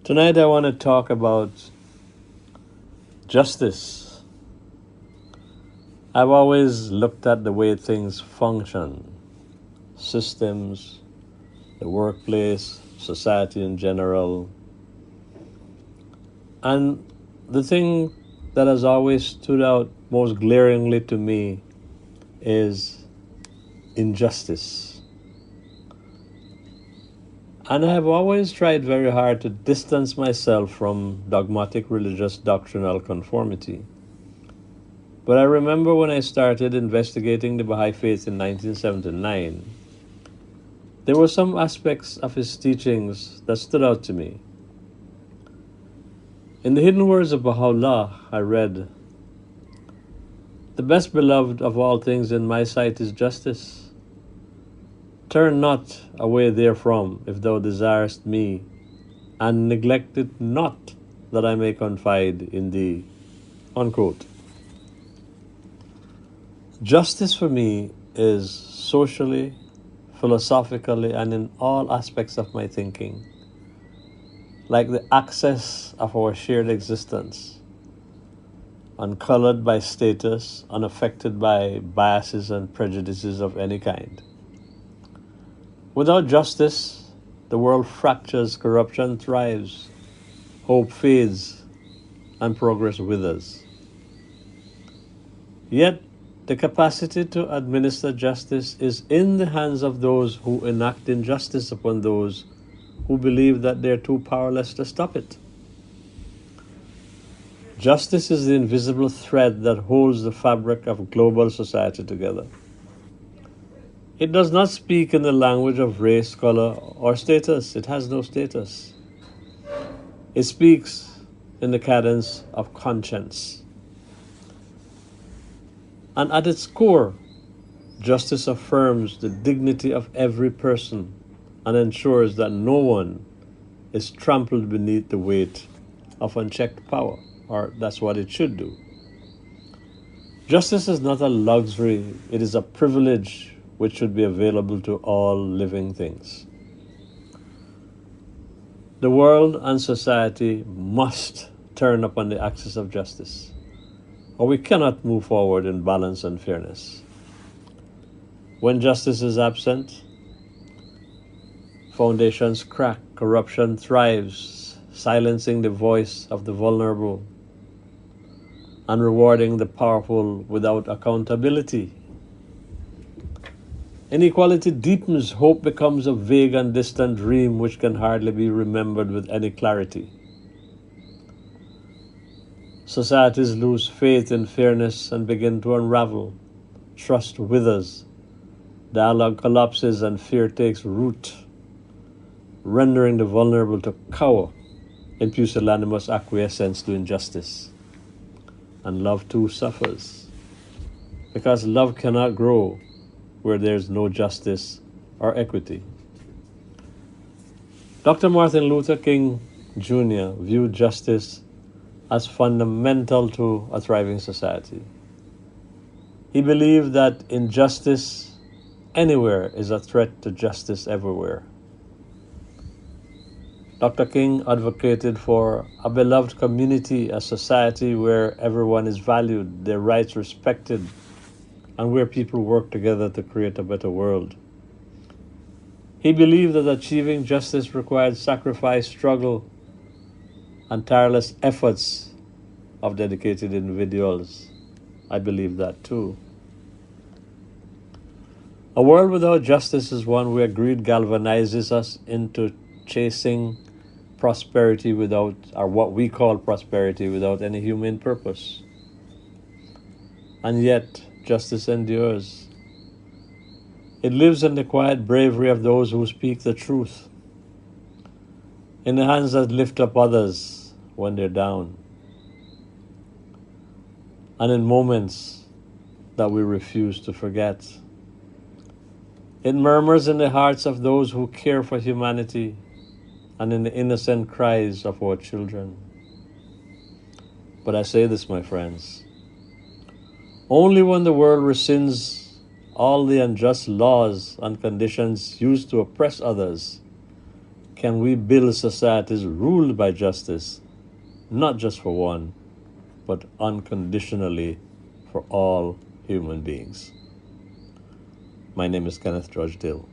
Tonight I want to talk about justice. I've always looked at the way things function, systems, the workplace, society in general. And the thing that has always stood out most glaringly to me is injustice. And I have always tried very hard to distance myself from dogmatic religious doctrinal conformity. But I remember when I started investigating the Baha'i faith in 1979, there were some aspects of his teachings that stood out to me. In the hidden words of Baha'u'llah, I read, "The best beloved of all things in my sight is justice. Turn not away therefrom, if thou desirest me, and neglect it not, that I may confide in thee." Unquote. Justice for me is socially, philosophically, and in all aspects of my thinking, like the access of our shared existence, uncolored by status, unaffected by biases and prejudices of any kind. Without justice, the world fractures, corruption thrives, hope fades, and progress withers. Yet, the capacity to administer justice is in the hands of those who enact injustice upon those who believe that they're too powerless to stop it. Justice is the invisible thread that holds the fabric of global society together. It does not speak in the language of race, color, or status. It has no status. It speaks in the cadence of conscience. And at its core, justice affirms the dignity of every person and ensures that no one is trampled beneath the weight of unchecked power, or that's what it should do. Justice is not a luxury, it is a privilege which should be available to all living things. The world and society must turn upon the axis of justice, or we cannot move forward in balance and fairness. When justice is absent, foundations crack, corruption thrives, silencing the voice of the vulnerable and rewarding the powerful without accountability. Inequality deepens, hope becomes a vague and distant dream which can hardly be remembered with any clarity. Societies lose faith in fairness and begin to unravel. Trust withers, dialogue collapses, and fear takes root, rendering the vulnerable to cower in pusillanimous acquiescence to injustice. And love too suffers, because love cannot grow where there's no justice or equity. Dr. Martin Luther King Jr. viewed justice as fundamental to a thriving society. He believed that injustice anywhere is a threat to justice everywhere. Dr. King advocated for a beloved community, a society where everyone is valued, their rights respected, and where people work together to create a better world. He believed that achieving justice required sacrifice, struggle, and tireless efforts of dedicated individuals. I believe that too. A world without justice is one where greed galvanizes us into chasing prosperity without, or what we call prosperity, without any humane purpose. And yet, justice endures. It lives in the quiet bravery of those who speak the truth, in the hands that lift up others when they're down, and in moments that we refuse to forget. It murmurs in the hearts of those who care for humanity and in the innocent cries of our children. But I say this, my friends, only when the world rescinds all the unjust laws and conditions used to oppress others can we build societies ruled by justice, not just for one, but unconditionally for all human beings. My name is Kenneth George Dill.